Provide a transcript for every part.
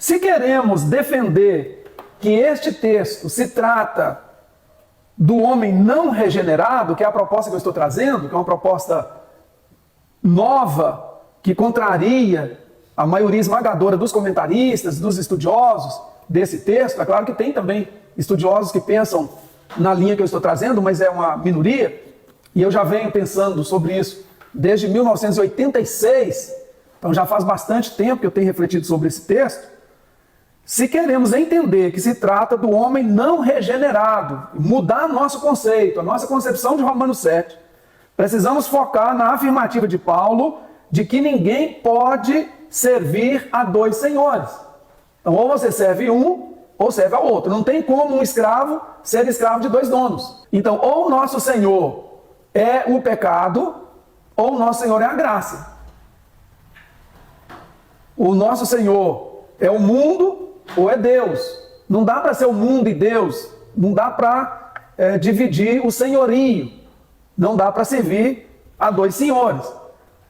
Se queremos defender que este texto se trata do homem não regenerado, que é a proposta que eu estou trazendo, que é uma proposta nova, que contraria a maioria esmagadora dos comentaristas, dos estudiosos desse texto. É claro que tem também estudiosos que pensam na linha que eu estou trazendo, mas é uma minoria, e eu já venho pensando sobre isso desde 1986, então já faz bastante tempo que eu tenho refletido sobre esse texto. Se queremos entender que se trata do homem não regenerado, mudar nosso conceito, a nossa concepção de Romanos 7, precisamos focar na afirmativa de Paulo de que ninguém pode servir a dois senhores. Então, ou você serve um, ou serve ao outro. Não tem como um escravo ser escravo de dois donos. Então, ou o nosso Senhor é o pecado, ou o nosso Senhor é a graça. O nosso Senhor é o mundo ou é Deus. Não dá para ser o mundo e Deus. Não dá para dividir o senhorio. Não dá para servir a dois senhores.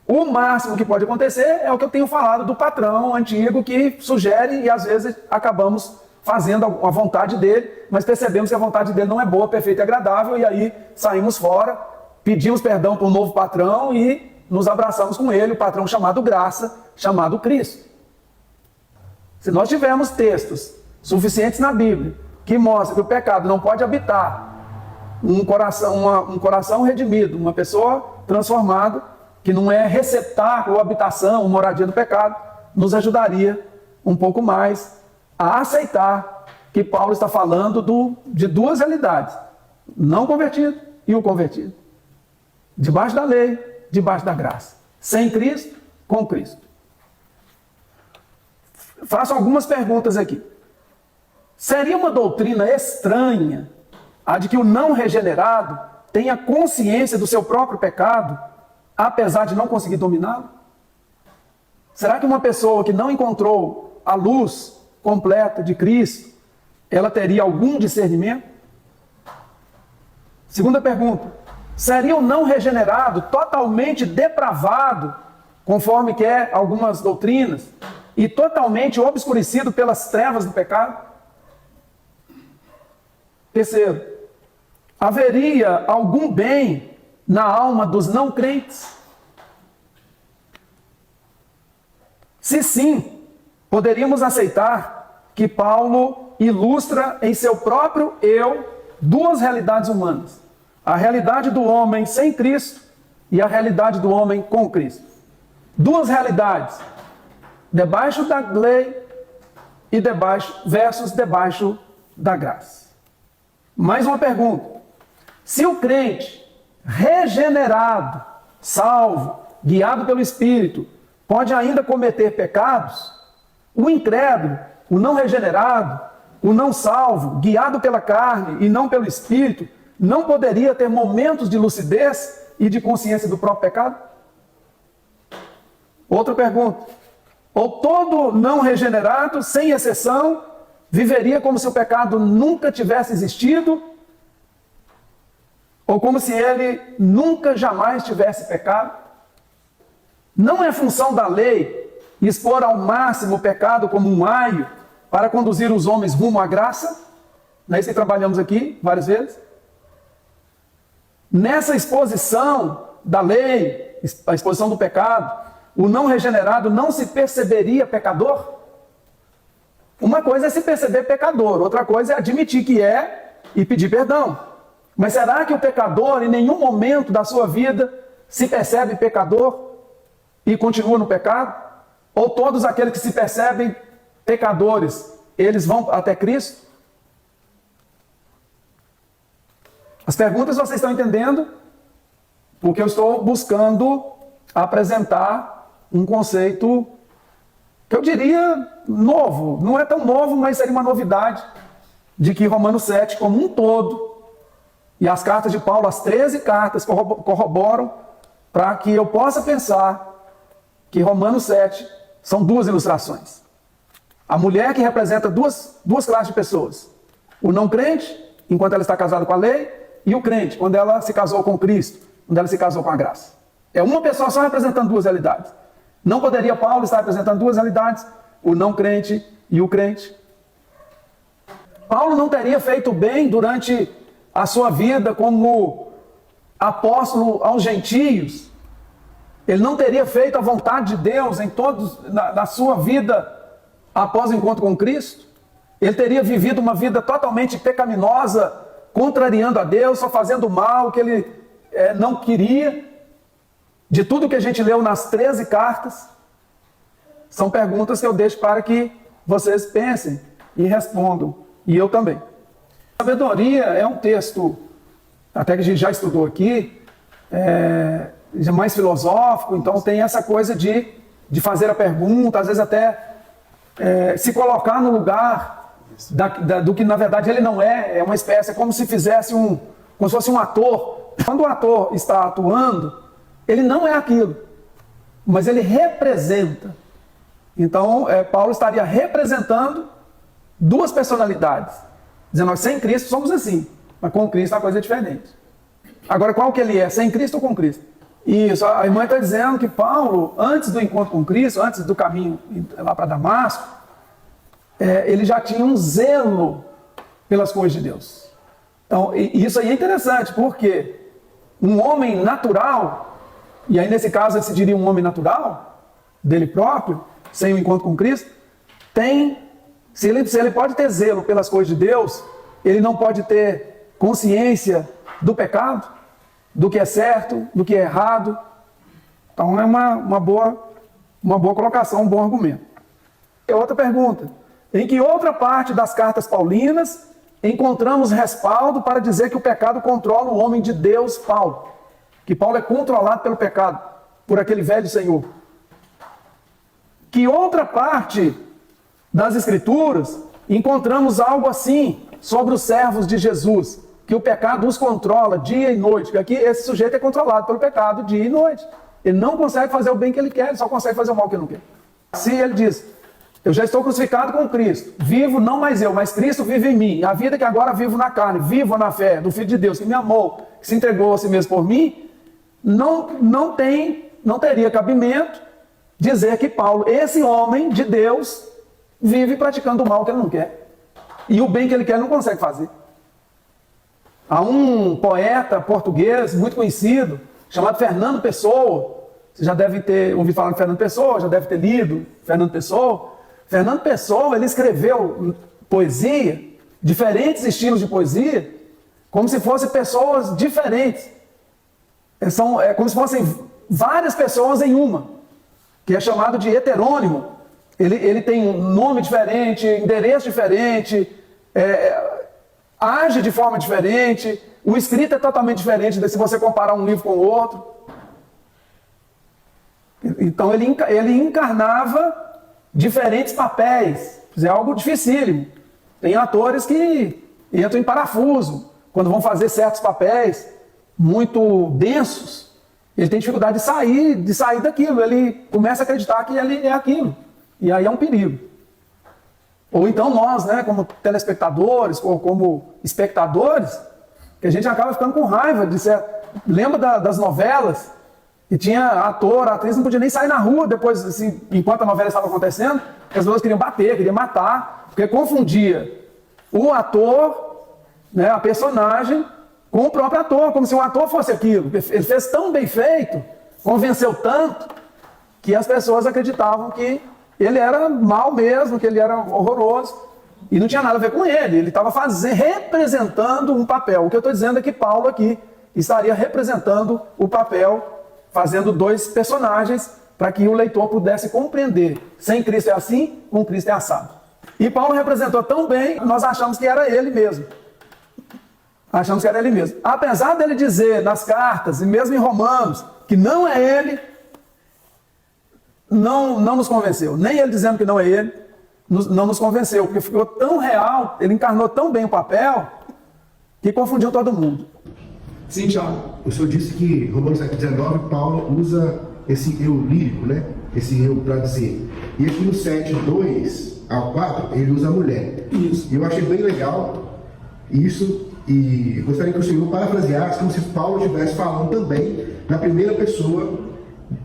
O máximo que pode acontecer é o que eu tenho falado do patrão antigo que sugere e às vezes acabamos fazendo a vontade dele, mas percebemos que a vontade dele não é boa, perfeita e agradável, e aí saímos fora, pedimos perdão para o novo patrão e nos abraçamos com ele, o patrão chamado graça, chamado Cristo. Se nós tivermos textos suficientes na Bíblia que mostram que o pecado não pode habitar um coração redimido, uma pessoa transformada, que não é receptáculo ou habitação, moradia do pecado, nos ajudaria um pouco mais a aceitar que Paulo está falando de duas realidades, não convertido e o convertido. Debaixo da lei, debaixo da graça. Sem Cristo, com Cristo. Faço algumas perguntas aqui. Seria uma doutrina estranha a de que o não regenerado tenha consciência do seu próprio pecado, apesar de não conseguir dominá-lo? Será que uma pessoa que não encontrou a luz completa de Cristo, ela teria algum discernimento? Segunda pergunta. Seria o não regenerado totalmente depravado, conforme quer algumas doutrinas, e totalmente obscurecido pelas trevas do pecado? Terceiro, haveria algum bem na alma dos não crentes? Se sim, poderíamos aceitar que Paulo ilustra em seu próprio eu duas realidades humanas. A realidade do homem sem Cristo e a realidade do homem com Cristo. Duas realidades, debaixo da lei e versus debaixo da graça. Mais uma pergunta. Se o crente regenerado, salvo, guiado pelo Espírito, pode ainda cometer pecados, o incrédulo, o não regenerado, o não salvo, guiado pela carne e não pelo Espírito, não poderia ter momentos de lucidez e de consciência do próprio pecado? Outra pergunta. Ou todo não regenerado, sem exceção, viveria como se o pecado nunca tivesse existido, ou como se ele nunca jamais tivesse pecado? Não é função da lei expor ao máximo o pecado como um aio para conduzir os homens rumo à graça? Não é isso que trabalhamos aqui várias vezes? Nessa exposição da lei, a exposição do pecado, o não regenerado não se perceberia pecador? Uma coisa é se perceber pecador, outra coisa é admitir que é e pedir perdão. Mas será que o pecador, em nenhum momento da sua vida, se percebe pecador e continua no pecado? Ou todos aqueles que se percebem pecadores, eles vão até Cristo? As perguntas vocês estão entendendo? Porque eu estou buscando apresentar um conceito que eu diria novo. Não é tão novo, mas seria uma novidade de que Romanos 7, como um todo, e as cartas de Paulo, as 13 cartas, corroboram para que eu possa pensar que Romanos 7 são duas ilustrações. A mulher que representa duas classes de pessoas. O não crente, enquanto ela está casada com a lei, e o crente, quando ela se casou com Cristo, quando ela se casou com a graça. É uma pessoa só representando duas realidades. Não poderia Paulo estar representando duas realidades? O não crente e o crente. Paulo não teria feito bem durante a sua vida como apóstolo aos gentios. Ele não teria feito a vontade de Deus na sua vida após o encontro com Cristo. Ele teria vivido uma vida totalmente pecaminosa, contrariando a Deus, só fazendo mal, o que ele não queria. De tudo que a gente leu nas 13 cartas, são perguntas que eu deixo para que vocês pensem e respondam, e eu também. Sabedoria é um texto, até que a gente já estudou aqui, mais filosófico, então tem essa coisa de fazer a pergunta, às vezes até se colocar no lugar do que na verdade ele não é uma espécie, é como se fizesse como se fosse um ator. Quando o ator está atuando, ele não é aquilo, mas ele representa. Então, Paulo estaria representando duas personalidades, dizendo, sem Cristo somos assim, mas com Cristo a coisa é diferente. Agora, qual que ele é? Sem Cristo ou com Cristo? Isso, a irmã está dizendo que Paulo, antes do encontro com Cristo, antes do caminho lá para Damasco, ele já tinha um zelo pelas coisas de Deus. Então, isso aí é interessante, porque um homem natural, e aí nesse caso ele se diria um homem natural, dele próprio, sem o encontro com Cristo, se ele pode ter zelo pelas coisas de Deus, ele não pode ter consciência do pecado, do que é certo, do que é errado. Então é uma boa colocação, um bom argumento. E outra pergunta: em que outra parte das cartas paulinas encontramos respaldo para dizer que o pecado controla o homem de Deus, Paulo? Que Paulo é controlado pelo pecado, por aquele velho Senhor. Que outra parte das Escrituras encontramos algo assim sobre os servos de Jesus? Que o pecado os controla dia e noite. Porque aqui esse sujeito é controlado pelo pecado dia e noite. Ele não consegue fazer o bem que ele quer, ele só consegue fazer o mal que ele não quer. Se ele diz, eu já estou crucificado com Cristo, vivo não mais eu, mas Cristo vive em mim. A vida que agora vivo na carne, vivo na fé do Filho de Deus, que me amou, que se entregou a si mesmo por mim, não teria cabimento dizer que Paulo, esse homem de Deus, vive praticando o mal que ele não quer. E o bem que ele quer ele não consegue fazer. Há um poeta português muito conhecido, chamado Fernando Pessoa. Você já deve ter ouvido falar de Fernando Pessoa, já deve ter lido Fernando Pessoa. Fernando Pessoa, ele escreveu poesia, diferentes estilos de poesia, como se fossem pessoas diferentes. É como se fossem várias pessoas em uma, que é chamado de heterônimo. Ele tem um nome diferente, endereço diferente, age de forma diferente, o escrito é totalmente diferente se você comparar um livro com o outro. Então ele encarnava diferentes papéis. É algo dificílimo. Tem atores que entram em parafuso quando vão fazer certos papéis muito densos. Ele tem dificuldade de sair daquilo. Ele começa a acreditar que ele é aquilo. E aí é um perigo. Ou então nós, como telespectadores, ou como espectadores, que a gente acaba ficando com raiva de ser. Lembra das novelas? E tinha ator, atriz, não podia nem sair na rua depois, assim, enquanto a novela estava acontecendo, as pessoas queriam bater, queriam matar, porque confundia o ator, a personagem, com o próprio ator, como se o ator fosse aquilo. Ele fez tão bem feito, convenceu tanto, que as pessoas acreditavam que ele era mal mesmo, que ele era horroroso, e não tinha nada a ver com ele. Ele estava representando um papel. O que eu estou dizendo é que Paulo aqui estaria representando o papel, fazendo dois personagens, para que o leitor pudesse compreender. Sem Cristo é assim, com Cristo é assado. E Paulo representou tão bem, nós achamos que era ele mesmo. Achamos que era ele mesmo. Apesar dele dizer nas cartas, e mesmo em Romanos, que não é ele, não nos convenceu. Nem ele dizendo que não é ele, não nos convenceu, porque ficou tão real, ele encarnou tão bem o papel, que confundiu todo mundo. Sim, Tiago. O senhor disse que Romanos 7,19, Paulo usa esse eu lírico, esse eu para dizer. E aqui no 7,2 ao 4, ele usa a mulher. Isso. E eu achei bem legal isso, e gostaria que o senhor parafraseasse como se Paulo estivesse falando também na primeira pessoa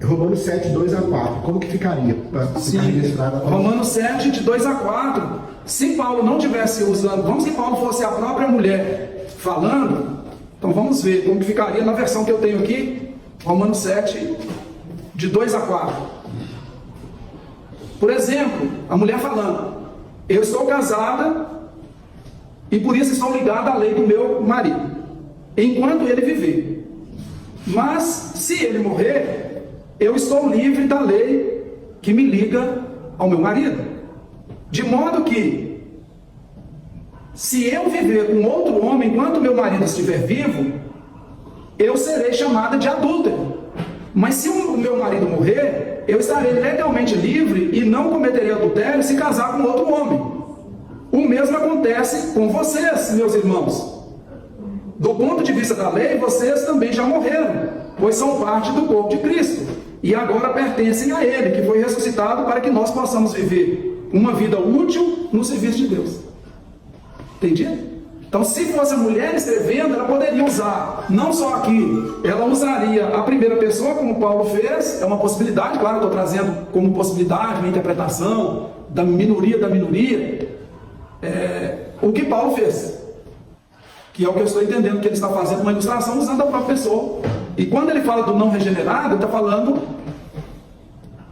Romanos 7, 2 a 4. Como que ficaria? Para ficar registrado. Romanos 7, de 2 a 4. Se Paulo não tivesse usando, vamos que Paulo fosse a própria mulher falando, então vamos ver como que ficaria na versão que eu tenho aqui, Romanos 7, de 2 a 4. Por exemplo, a mulher falando: eu estou casada e por isso estou ligada à lei do meu marido, enquanto ele viver. Mas se ele morrer, eu estou livre da lei que me liga ao meu marido. De modo que, se eu viver com outro homem enquanto meu marido estiver vivo, eu serei chamada de adúltero. Mas se o meu marido morrer, eu estarei legalmente livre e não cometerei adultério se casar com outro homem. O mesmo acontece com vocês, meus irmãos. Do ponto de vista da lei, vocês também já morreram, pois são parte do corpo de Cristo, e agora pertencem a Ele, que foi ressuscitado para que nós possamos viver uma vida útil no serviço de Deus. Entendido? Então, se fosse a mulher escrevendo, ela poderia usar, não só aqui, ela usaria a primeira pessoa, como Paulo fez, é uma possibilidade, claro, estou trazendo como possibilidade, uma interpretação da minoria, o que Paulo fez, que é o que eu estou entendendo que ele está fazendo, uma ilustração usando a própria pessoa. E quando ele fala do não regenerado, ele está falando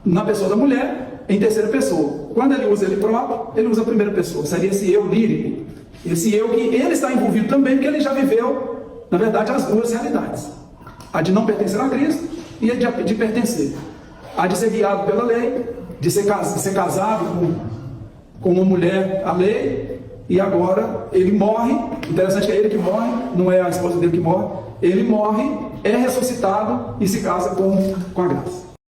na pessoa da mulher, em terceira pessoa. Quando ele usa ele próprio, ele usa a primeira pessoa, seria esse eu lírico. Esse eu que ele está envolvido também, porque ele já viveu, na verdade, as duas realidades: a de não pertencer a Cristo e a de pertencer. A de ser guiado pela lei, de ser casado com uma mulher à lei, e agora ele morre. Interessante que é ele que morre, não é a esposa dele que morre. Ele morre, é ressuscitado e se casa com a graça.